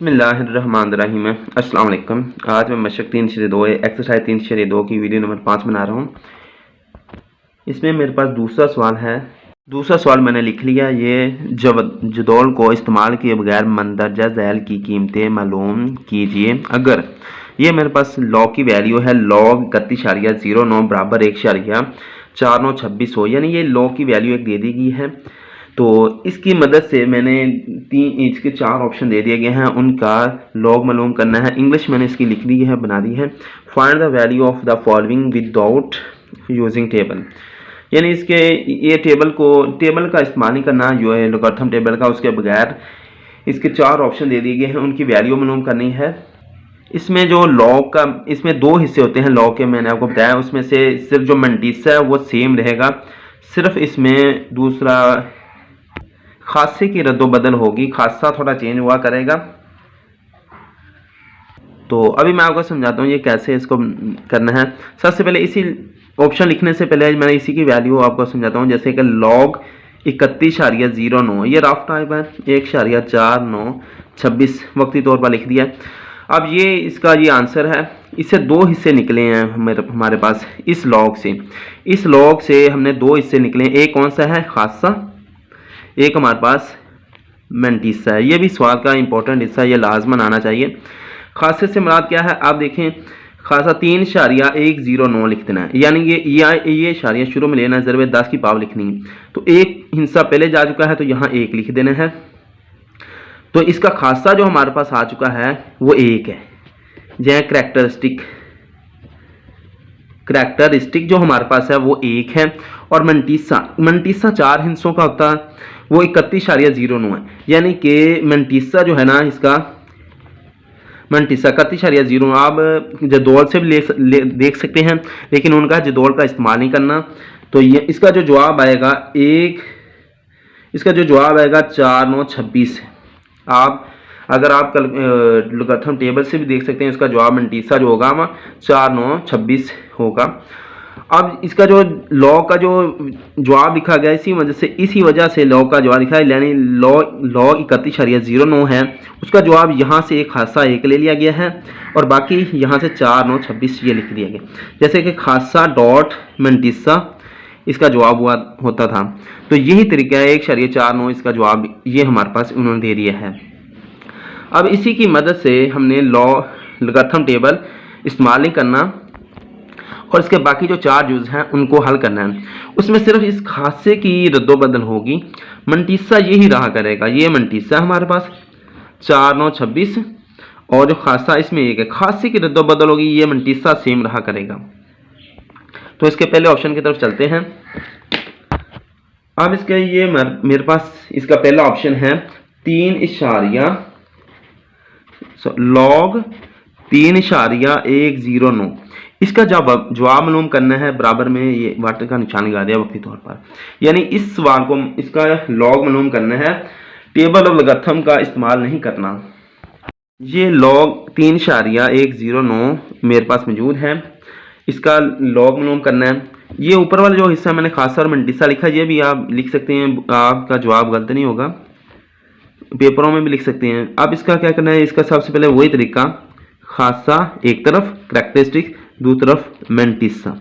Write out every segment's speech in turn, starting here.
बिस्मिल्लाहिर्रहमानिर्रहीम। अस्सलाम वालेकुम। आज मैं मशक 3/2 एक्सरसाइज 3/2 की वीडियो नंबर 5 बना रहा हूँ। इसमें मेरे पास दूसरा सवाल है। दूसरा सवाल मैंने लिख लिया। ये जदौल को इस्तेमाल किए बगैर मंदरजा झैल की कीमतें मालूम कीजिए। अगर ये मेरे पास लॉग की वैल्यू है log 31.09 बराबर 1.4926 हो, यानी ये लॉग की वैल्यू एक दे दी गई है। तो इसकी मदद से मैंने इसके 4 ऑप्शन दे दिए गए हैं, उनका लॉग मालूम करना है। इंग्लिश मैंने इसकी लिख दी है, बना दी है। Find the value of the following without using table, यानी इसके ये टेबल का इस्तेमाल नहीं करना जो है लोगारिथम टेबल का, उसके बगैर इसके 4 ऑप्शन दे दिए गए हैं, उनकी वैल्यू मालूम करनी है। इसमें जो लॉग का, इसमें 2 हिस्से होते हैं लॉग के, मैंने आपको बताया। उसमें से सिर्फ जो मंटीसा है वो सेम रहेगा, सिर्फ इसमें दूसरा खासे की रद्दोबदल होगी, खासा थोड़ा चेंज हुआ करेगा। तो अभी मैं आपको समझाता हूँ ये कैसे इसको करना है। सबसे पहले इसी ऑप्शन लिखने से पहले मैं इसी की वैल्यू आपको समझाता हूँ। जैसे कि log 31.09 ये रफ टाइप है, 1.4926 वक्ती तौर पर लिख दिया। अब ये इसका ये आंसर है। इससे 2 हिस्से निकले हैं हमारे पास इस लॉग से। इस लॉग से हमने 2 हिस्से निकले। एक कौन सा है? खासा। एक हमारे पास मंटीसा है। ये भी सवाल का इंपॉर्टेंट हिस्सा, ये लाजमन आना चाहिए। खासे से मुराद क्या है? आप देखें, खासा 3.109 लिख देना है, यानी ये इशारिया शुरू में लेना है, ज़रबे 10 की पावर लिखनी है। तो एक हिस्सा पहले जा चुका है तो यहाँ 1 लिख देना है। तो इसका खासा जो हमारे पास आ चुका है वो 1 है। जैसे करैक्टरिस्टिक जो हमारे पास है वो 1 है। और मंटीसा 4 हिस्सों का होता है, वो 31.09 है। यानी कि मंटीसा जो है ना, इसका मंटीसा 31.09 आप जदौल से भी देख सकते हैं, लेकिन उनका जदौल का इस्तेमाल नहीं करना। तो ये इसका जो जवाब आएगा 4926। आप अगर आप लोगारिथम टेबल से भी देख सकते हैं, इसका जवाब मंटीसा जो होगा वह 4926 होगा। अब इसका जो लॉग का जो जवाब लिखा गया, इसी वजह से लॉग का जवाब लिखा है, यानी लॉग 31.09 है, उसका जवाब यहाँ से एक खासा 1 ले लिया गया है और बाकी यहाँ से 4926 ये लिख दिया गया। जैसे कि खासा डॉट मंटीसा इसका जवाब होता था। तो यही तरीका है 1.49 इसका जवाब ये हमारे पास उन्होंने दे दिया है। अब इसी की मदद से हमने लोगारिथम टेबल इस्तेमाल नहीं करना और इसके बाकी जो 4 जूज हैं उनको हल करना है। उसमें सिर्फ इस खासे की रद्दोबदल होगी। मंटीसा यही रहा करेगा, ये मंटीसा हमारे पास 4926 और जो खासा इसमें 1 है, खासे की रद्दोबदल होगी, ये मंटीसा सेम रहा करेगा। तो इसके पहले ऑप्शन की तरफ चलते हैं। अब इसके ये मेरे पास इसका पहला ऑप्शन है log 3.109। इसका जवाब मालूम करना है। बराबर में ये वाटर का निशान लगा दिया वक्ती तौर पर, यानी इस सवाल को इसका लॉग मालूम करना है, टेबल ऑफ लोगारिथम का इस्तेमाल नहीं करना। ये log 3.109 मेरे पास मौजूद है, इसका लॉग मालूम करना है। ये ऊपर वाला जो हिस्सा मैंने खासा और मंटीसा लिखा, ये भी आप लिख सकते हैं, आपका जवाब गलत नहीं होगा, पेपरों में भी लिख सकते हैं। अब इसका क्या करना है? इसका सबसे पहले वही तरीका, खासा एक तरफ, करैक्टरिस्टिक दूसरी तरफ, मंटीसा।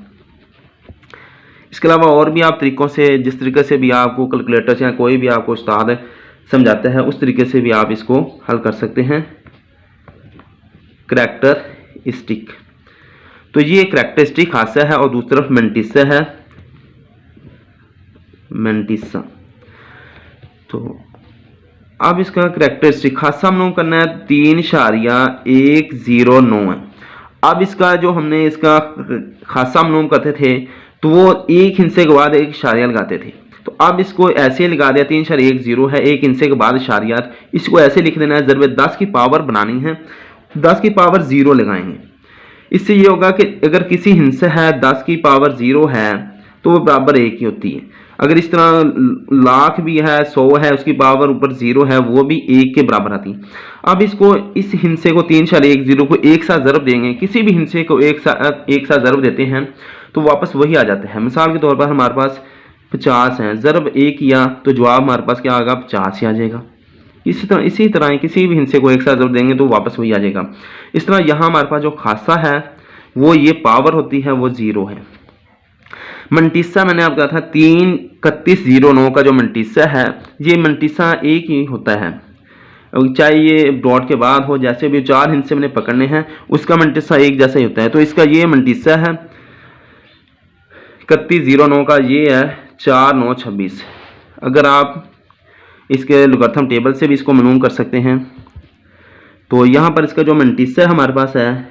इसके अलावा और भी आप तरीकों से, जिस तरीके से भी आपको कैलकुलेटर से या कोई भी आपको उस्ताद समझाता है, उस तरीके से भी आप इसको हल कर सकते हैं। करैक्टरिस्टिक, तो ये करैक्टरिस्टिक खासा है और दूसरी तरफ मंटीसा है, मंटीसा। तो अब इसका करैक्टरिस्टिक खासा मालूम करना है, 3.109 है। अब इसका जो हमने इसका खासा मालूम करते थे तो वो 1 हिस्से के बाद 1 इशारिया लगाते थे। तो अब इसको ऐसे लगा दिया, 3.10 है, 1 हिस्से के बाद इशारियात, इसको ऐसे लिख देना है, ज़रबे 10 की पावर बनानी है, 10 की पावर 0 लगाएंगे। इससे ये होगा कि अगर किसी हिस्से है 10 की पावर 0 है तो वो बराबर 1 ही होती है। अगर इस तरह लाख भी है, 100 है, उसकी पावर ऊपर 0 है, वो भी 1 के बराबर आती है। अब इसको इस हिस्से को 3.10 को एक साथ ज़रब देंगे, किसी भी हिस्से को एक साथ ज़रब देते हैं तो वापस वही आ जाता है। मिसाल के तौर पर हमारे पास 50 है, ज़रब 1 किया तो जवाब हमारे पास क्या आएगा? 50 ही आ जाएगा। इसी तरह किसी भी हिस्से को एक साथ जोड़ देंगे तो वापस वही आ जाएगा। इस तरह यहाँ हमारे पास जो खासा है वो ये पावर होती है वो 0 है। मंटीसा मैंने आपको कहा था 33109 का जो मंटीसा है ये मंटीसा एक ही होता है, चाहे ये डॉट के बाद हो, जैसे भी 4 हिस्से मैंने पकड़ने हैं उसका मंटीसा एक जैसा ही होता है। तो इसका ये मंटीसा है 3109 का ये है 4926। अगर आप इसके लोगरिथम टेबल से भी इसको मालूम कर सकते हैं तो यहाँ पर इसका जो मंटीसा हमारे पास है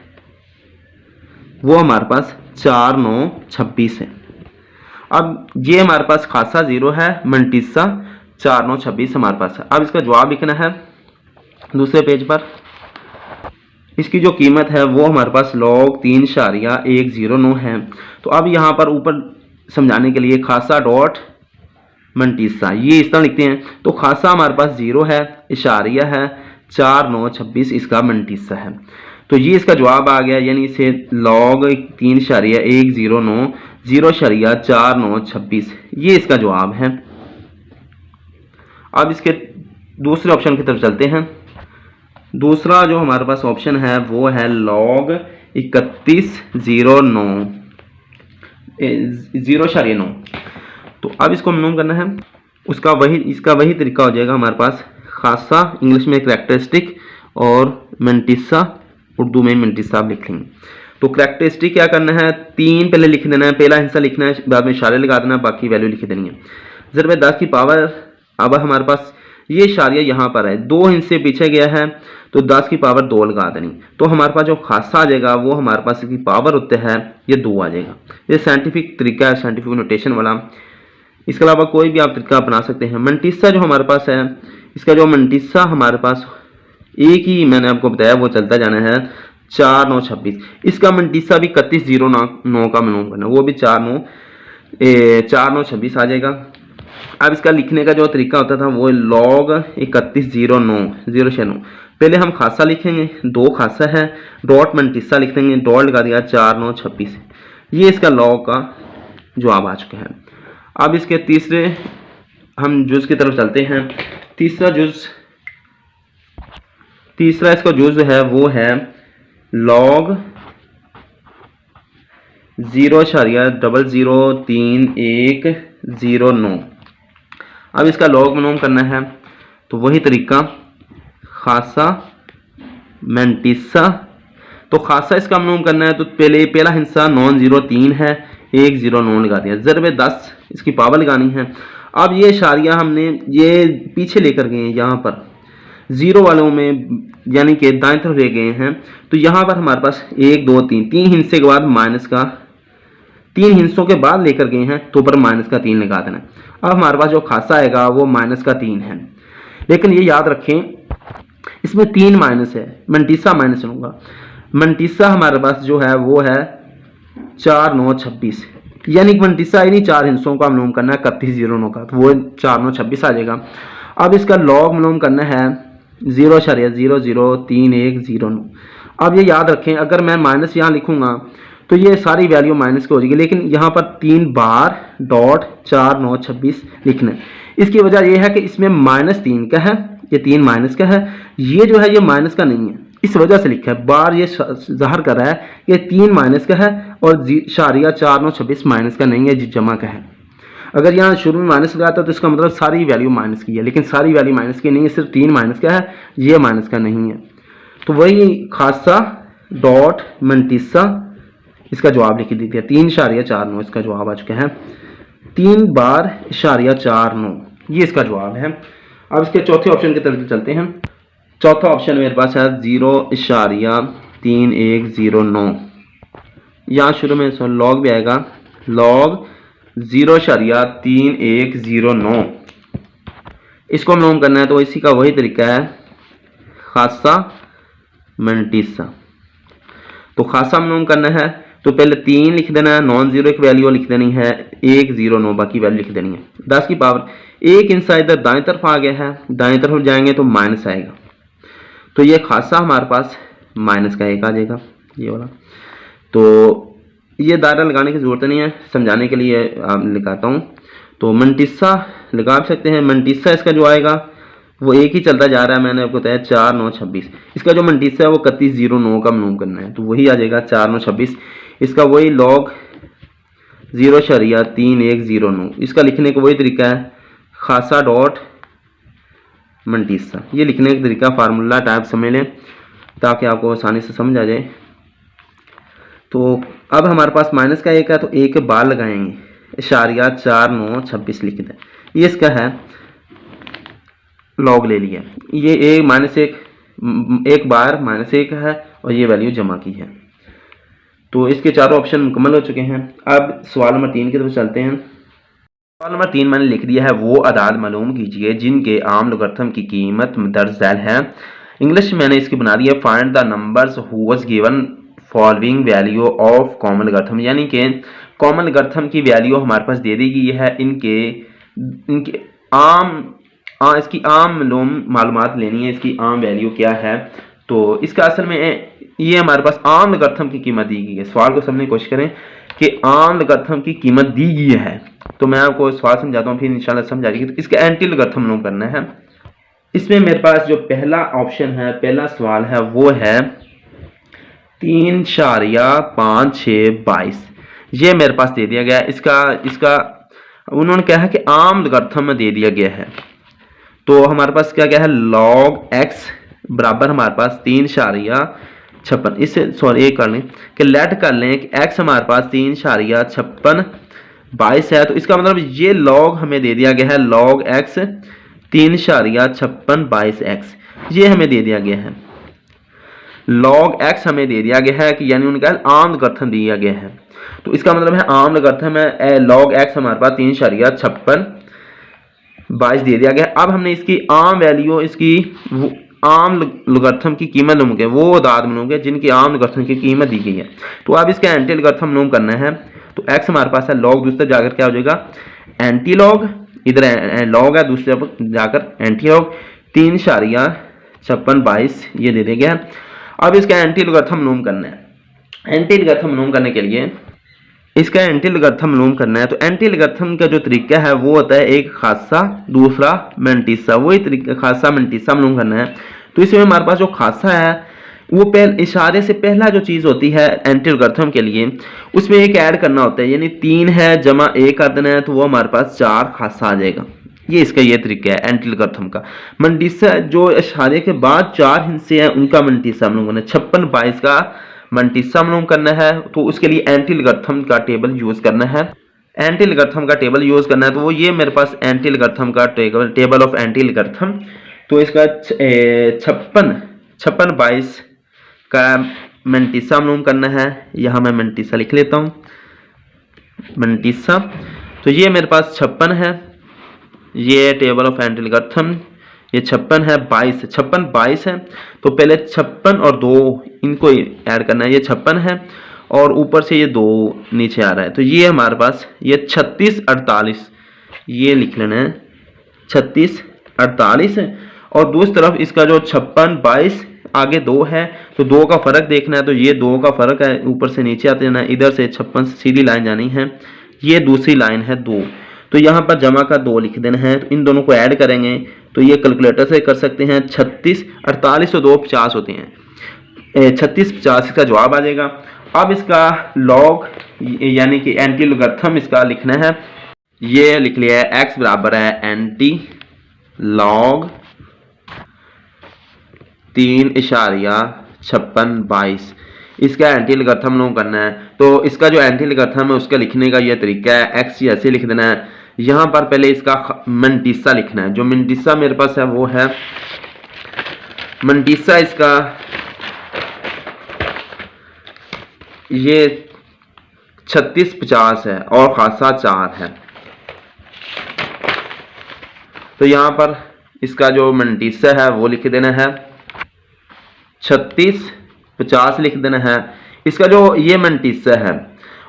वो हमारे पास 4926 है। अब ये हमारे पास खासा 0 है, मंटीसा 4926 हमारे पास है। अब इसका जवाब लिखना है दूसरे पेज पर। इसकी जो कीमत है वो हमारे पास log 3.109 है। तो अब यहाँ पर ऊपर समझाने के लिए खासा डॉट मंटीसा ये इस तरह लिखते हैं। तो खासा हमारे पास 0 है, इशारिया है 4926 इसका मंटीसा है। तो ये इसका जवाब आ गया, यानी इसे log 3.109 0.4926 ये इसका जवाब है। अब इसके दूसरे ऑप्शन की तरफ चलते हैं। दूसरा जो हमारे पास ऑप्शन है वो है log 3109 0.9। तो अब इसको मालूम करना है, इसका वही तरीका हो जाएगा हमारे पास। खासा इंग्लिश में करैक्टरिस्टिक और मंटीसा उर्दू में मंटीसा आप लिख लेंगे। तो करैक्टरिस्टिक क्या करना है, 3 पहले लिख देना है, पहला हिस्सा लिखना है, बाद में इशारे लगा देना, बाकी वैल्यू लिख देनी है। ज़रब 10 की पावर, अब हमारे पास ये इशारिया यहाँ पर है, 2 हिस्से पीछे गया है तो 10 की पावर 2 लगा देनी। तो हमारे पास जो खासा आ जाएगा वो हमारे पास इसकी पावर होते हैं ये 2 आ जाएगा। ये साइंटिफिक तरीका है, साइंटिफिक नोटेशन वाला। इसके अलावा कोई भी आप तरीका अपना सकते हैं। मंटीसा जो हमारे पास है, इसका जो मंटीसा हमारे पास एक ही मैंने आपको बताया वो चलता जाना है 4926। इसका मंटीसा भी 3109 का मालूम करना, वो भी 4926 आ जाएगा। अब इसका लिखने का जो तरीका होता था वो log 3109 पहले हम खासा लिखेंगे, 2 खासा है, डॉट मंटीसा लिख देंगे, डॉट लगा दिया 4926। ये इसका log का जवाब आ चुका है। अब इसके तीसरे हम जुज की तरफ चलते हैं। तीसरा इसका जुज है वो है log 0.03109। अब इसका log मालूम करना है तो वही तरीका खासा मंटीसा। तो खासा इसका मालूम करना है तो पहला हिस्सा 903 है, 109 लगा दिया, ज़रब 10 इसकी पावर लगानी है। अब ये इशारिया हमने ये पीछे लेकर गए हैं, यहाँ पर 0 वालों में यानी कि दाएं तरफ ले गए हैं। तो यहाँ पर हमारे पास 1 2 3 हिस्से के बाद माइनस का 3 हिस्सों के बाद लेकर गए हैं तो ऊपर माइनस का 3 लगा देना। अब हमारे पास जो खासा आएगा वो माइनस का 3 है, लेकिन ये याद रखें इसमें 3 माइनस है, मंटीसा माइनस होगा। मंटीसा हमारे पास जो है वो है 4926, यानी कि मंटीसा यानी 4 हिस्सों का मालूम करना है 3109 का, तो वो 4926 आ जाएगा। अब इसका log मालूम करना है 0.003109। अब ये याद रखें अगर मैं माइनस यहाँ लिखूंगा तो ये सारी वैल्यू माइनस की हो जाएगी, लेकिन यहाँ पर 3 बार डॉट 4926 लिखना है। इसकी वजह यह है कि इसमें -3 का है, ये 3 माइनस का है, ये जो है ये माइनस का नहीं है, इस वजह से लिखा है। बार ये ज़ाहिर कर रहा है कि 3 माइनस का है और इशारिया 4926 माइनस का नहीं है, जमा का है। अगर यहाँ शुरू में माइनस लगाता तो इसका मतलब सारी वैल्यू माइनस की है, लेकिन सारी वैल्यू माइनस की नहीं है, सिर्फ 3 माइनस का है, ये माइनस का नहीं है। तो वही खासा डॉट मंटीसा इसका जवाब लिख दीजिए 3.49 इसका जवाब आ चुका है। 3 बार इशारिया 49 ये इसका जवाब है। अब इसके चौथे ऑप्शन की तरफ चलते हैं। चौथा ऑप्शन मेरे पास है 0.3109। यहाँ शुरू में log भी आएगा, log 0.3109 इसको मालूम करना है तो इसी का वही तरीका है खासा मंटीसा। तो खासा मालूम करना है तो पहले 3 लिख देना है, नॉन जीरो की वैल्यू लिख देनी है, 109 बाकी वैल्यू लिख देनी है। 10 की पावर 1 हिस्सा इधर दाएं तरफ आ गया है, दाएं तरफ जाएंगे तो माइनस आएगा, तो ये खासा हमारे पास माइनस का 1 आ जाएगा ये वाला। तो ये दायरा लगाने की ज़रूरत नहीं है, समझाने के लिए लगाता हूँ। तो मंटीसा लगा सकते हैं। मंटीसा इसका जो आएगा वो एक ही चलता जा रहा है। मैंने आपको बताया 4 9 26। इसका जो मंटीसा है वो 3109 का मालूम करना है, तो वही आ जाएगा 4 9 26। इसका वही लॉग 0.3109। इसका लिखने का वही तरीका है, खासा डॉट मंटीसा। ये लिखने का तरीका फार्मूला टाइप समझ लें ताकि आपको आसानी से समझ आ जाए। तो अब हमारे पास माइनस का एक है, तो एक बार लगाएंगे, इशारिया 4 9 26 लिख दें। ये इसका है लॉग ले लिया। ये एक बार -1 है और ये वैल्यू जमा की है। तो इसके चारों ऑप्शन मुकम्मल हो चुके हैं। अब सवाल नंबर 3 की तरफ चलते हैं। सवाल नंबर 3 मैंने लिख दिया है, वो अदाद मालूम कीजिए जिनके आम लोगरिथम की कीमत दर्ज झैल है। इंग्लिश में मैंने इसकी बना दी है, find the numbers whose given following value of common logarithm, यानी कि कॉमन लोगरिथम की वैल्यू हमारे पास दे दी गई है। इनके इसकी आम मालूमात लेनी है, इसकी आम वैल्यू क्या है। तो इसका असल में ये हमारे पास आम लोगरिथम की कीमत दी गई है। सवाल को समझने की कोशिश करें कि आम लोगरिथम की कीमत दी गई है, तो मैं आपको सवाल समझाता हूँ, फिर इंशाल्लाह समझ आ जाएगी। तो इसका एंटी लोगरिथम मालूम करना है। इसमें मेरे पास जो पहला ऑप्शन है, पहला सवाल है, वो है 3.5622। ये मेरे पास दे दिया गया है। इसका उन्होंने कहा है कि आम लोगरिथम में दे दिया गया है। तो हमारे पास क्या क्या है, लॉग एक्स बराबर हमारे पास 3.56। इससे सॉरी एक कर लें कि लेट कर लें कि एक्स हमारे पास 3.5622 है। तो इसका मतलब ये लॉग हमें दे दिया गया है, लॉग एक्स 3.5622x ये हमें दे दिया गया है। लॉग एक्स हमें दे दिया गया है कि यानी उनका आम लोगरिथम दिया गया है। तो इसका मतलब है आम लोगरिथम है लॉग एक्स हमारे पास 3.5622 दे दिया गया। अब हमने इसकी आम वैल्यू, इसकी आम लोगरिथम की कीमत लूंगे, वो अदाद लूंगे जिनकी आम लोगरिथम की कीमत दी गई है। तो अब इसका एंटी लोगरिथम मालूम करना है। तो एक्स हमारे पास है, लॉग दूसरे जाकर क्या हो जाएगा, एंटी लॉग, इधर लॉग है दूसरे पर जाकर एंटी लॉग 3.5622 ये दे दिया गया। अब इसका एंटी लोगरिथम मालूम करना है। एंटी लोगरिथम मालूम करने के लिए इसका एंटी लोगरिथम मालूम करना है। तो एंटी लोगरिथम का जो तरीका है वो होता है एक खासा दूसरा मंटीसा, वही तरीका खासा मंटीसा मालूम करना है। तो इसमें हमारे पास जो खासा है वो इशारे से पहला जो चीज़ होती है एंटी लोगरिथम के लिए, उसमें एक ऐड करना होता है, यानी 3 है जमा 1 कर देना है, तो वो हमारे पास 4 खासा आ जाएगा। ये इसका ये तरीका है एंटी लोगरिथम का। मंटीसा जो इशारे के बाद 4 हिस्से हैं उनका मंटीसा मालूम करना है। 5622 का मंटीसा मालूम करना है, तो उसके लिए एंटी लोगरिथम का टेबल यूज करना है। एंटी लोगरिथम का टेबल यूज करना है, तो वो ये मेरे पास एंटी लोगरिथम का टेबल ऑफ एंटी लोगरिथम। तो इसका 5622 का मंटीसा मालूम करना है। यहाँ मैं मंटीसा लिख लेता हूँ, मंटीसा। तो ये मेरे पास 56 है, ये टेबल ऑफ एंटी लोगरिथम, ये 56 है, 22 है। तो पहले 56 और 2 इनको ऐड करना है, ये 56 है और ऊपर से ये 2 नीचे आ रहा है। तो ये हमारे पास ये 3648 ये लिख लेना है, 3648 है। और दूसरी तरफ इसका जो 5622 आगे 2 है, तो 2 का फर्क देखना है। तो ये 2 का फर्क है, ऊपर से नीचे आते जाना है, इधर से 56 से सीधी लाइन जानी है, ये दूसरी लाइन है 2। तो यहाँ पर जमा का 2 लिख देना है। तो इन दोनों को ऐड करेंगे तो ये कैलकुलेटर से कर सकते हैं, 36 48 और 2 50 होते हैं, 36 50 इसका जवाब आ जाएगा। अब इसका लॉग यानी कि एंटी लोगरिथम इसका लिखना है, ये लिख लिया है, एक्स बराबर है एंटी लॉग 3.5622 इसका एंटी लोगरिथम मालूम करना है। तो इसका जो एंटी लोगरिथम है उसका लिखने का यह तरीका है, एक्स ऐसे लिख देना है। यहाँ पर पहले इसका मंटीसा लिखना है। जो मंटीसा मेरे पास है वो है, मंटीसा इसका ये 3650 है और खासा 4 है। तो यहाँ पर इसका जो मंटीसा है वो लिख देना है, 3650 लिख देना है। इसका जो ये मंटीसा है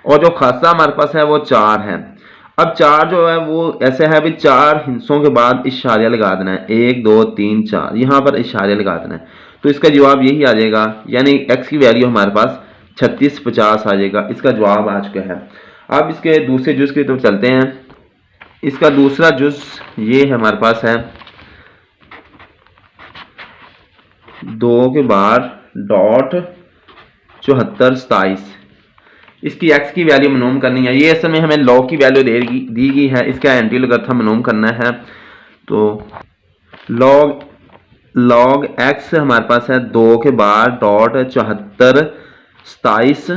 और जो खासा हमारे पास है वो 4 है। अब 4 जो है वो ऐसे है भी 4 हिस्सों के बाद इशारिया लगा देना है, 1 2 3 4 यहाँ पर इशारिया लगा देना है। तो इसका जवाब यही आ जाएगा, यानी x की वैल्यू हमारे पास 3650 आ जाएगा। इसका जवाब आ चुका है। अब इसके दूसरे जुज की तरफ चलते हैं। इसका दूसरा जुज ये हमारे पास है 2 के बाद डॉट 74 27, इसकी x की वैल्यू मालूम करनी है। ये असल में हमें log की वैल्यू दी गई है, इसका एंटी लोगरिथम मालूम करना है। तो log x हमारे पास है 2 के बाद डॉट 74 27।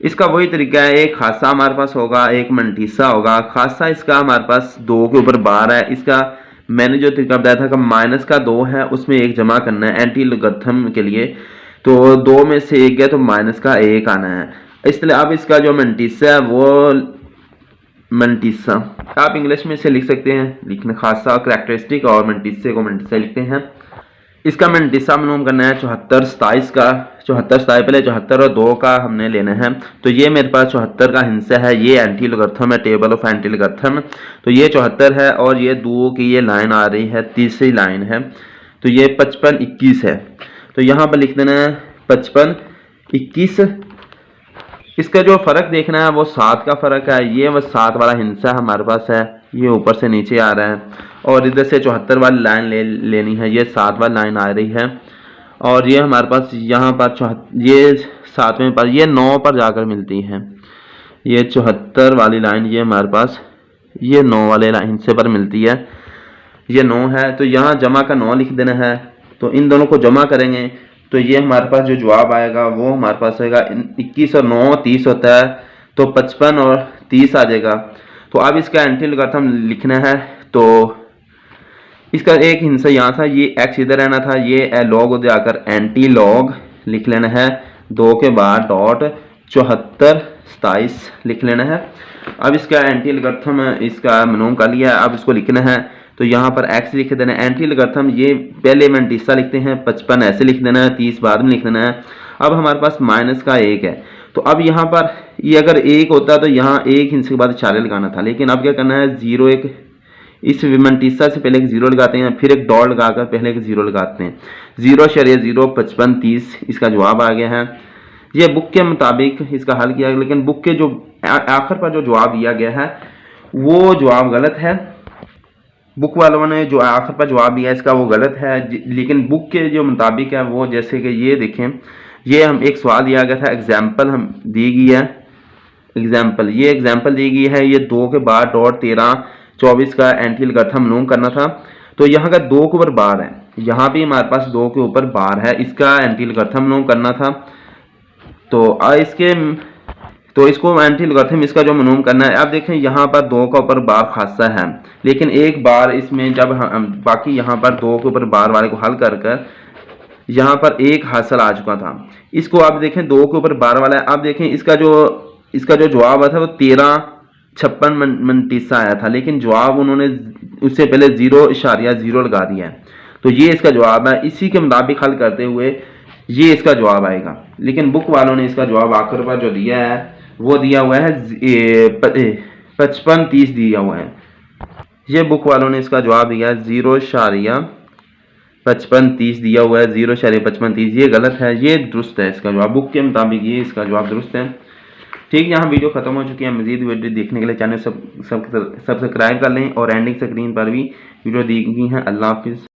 इसका वही तरीका है, एक खासा हमारे पास होगा, एक मंटीसा होगा। खासा इसका हमारे पास 2 के ऊपर बार है, इसका मैंने जो तरीका बताया था कि माइनस का 2 है उसमें 1 जमा करना है एंटी लोगरिथम के लिए। तो 2 में से 1 गया तो माइनस का 1 आना है। इसलिए अब इसका जो मंटीसा है वो मंटीसा आप इंग्लिश में से लिख सकते हैं, लिखना खासा करैक्टरिस्टिक और मंटीसे को मंटीसा लिखते हैं। इसका मंटीसा मालूम करना है 74 27 का। 74 27 पहले 74 और 2 का हमने लेना है। तो ये मेरे पास 74 का हिस्सा है, ये एंटी लोगरिथम है, टेबल ऑफ एंटी लोगरिथम। तो ये 74 है और ये 2 की ये लाइन आ रही है, तीसरी लाइन है। तो ये 55 21 है। तो यहाँ पर लिख देना है 55 21। इसका जो फ़र्क देखना है वो 7 का फ़र्क है। ये वो 7 वाला हिस्सा हमारे पास है, ये ऊपर से नीचे आ रहा है और इधर से 74 वाली लाइन लेनी है, ये 7 वाली लाइन आ रही है। और ये हमारे पास यहाँ पर ये 7वें पर, ये 9 पर जाकर मिलती है। ये 74 वाली लाइन ये हमारे पास ये 9 वाले हिस्से पर मिलती है, ये 9 है। तो यहाँ जमा का 9 लिख देना है। तो इन दोनों को जमा करेंगे तो ये हमारे पास जो जवाब आएगा वो हमारे पास आएगा 21 और 9 30 होता है, तो 55 और 30 आ जाएगा। तो अब इसका एंटी लोगरिथम लिखना है। तो इसका एक हिस्सा यहाँ था, ये x इधर रहना था, ये लॉग उधर आकर एंटी लॉग लिख लेना है। 2 के बाद डॉट 74 27 लिख लेना है। अब इसका एंटी लोगरिथम इसका मालूम कर लिया है, अब इसको लिखना है। तो यहाँ पर x लिख देना है। एंटी लोगरिथम ये पहले मंटीसा लिखते हैं, 55 ऐसे लिख देना है, 30 बाद में लिख देना है। अब हमारे पास माइनस का 1 है। तो अब यहाँ पर ये अगर 1 होता तो यहाँ एक हिस्से के बाद इशारे लगाना था, लेकिन अब क्या करना है 0 1, इस मंटीसा से पहले एक 0 लगाते हैं, फिर एक डॉट लगाकर पहले एक 0 लगाते हैं। 0.0 55 30 इसका जवाब आ गया है। ये बुक के मुताबिक इसका हल किया, लेकिन बुक के जो आखिर पर जो जवाब दिया गया है वो जवाब गलत है। बुक वालों ने जो आखिर पर जवाब दिया इसका वो गलत है, लेकिन बुक के जो मुताबिक है वो जैसे कि ये देखें, ये हम एक सवाल दिया गया था, एग्जाम्पल हम दी गई है, एग्जाम्पल ये एग्जाम्पल दी गई है। ये 2 के बाद डॉट 13 24 का एंटी लोगरिथम मालूम करना था। तो यहाँ का 2 के ऊपर बार है, यहाँ भी हमारे पास 2 के ऊपर बार है, इसका एंटी लोगरिथम मालूम करना था। तो इसको एंटी लोगरिथम इसका जो मालूम करना है। अब देखें यहाँ पर 2 का ऊपर बार खासा है, लेकिन एक बार इसमें जब हम बाकी यहाँ पर 2 के ऊपर बार वाले को हल कर कर यहाँ पर 1 हासिल आ चुका था। इसको आप देखें 2 के ऊपर बार वाला है। अब देखें इसका जो जवाब आया था वो 1356 मंटीसा आया था, लेकिन जवाब उन्होंने उससे पहले 0.0 लगा दिया है। तो ये इसका जवाब है, इसी के मुताबिक हल करते हुए ये इसका जवाब आएगा। लेकिन बुक वालों ने इसका जवाब आखिर पर जो दिया है वो दिया हुआ है 55 30 दिया हुआ है। ये बुक वालों ने इसका जवाब दिया है 0.55 30 दिया हुआ है, 0.55 30 ये गलत है, ये दुरुस्त है इसका जवाब। बुक के मुताबिक ये इसका जवाब दुरुस्त है। ठीक, यहाँ वीडियो खत्म हो चुकी है। मजीद वीडियो देखने के लिए चैनल सब्सक्राइब कर लें और एंडिंग स्क्रीन पर भी वीडियो दी गई है। अल्लाह हाफिज़।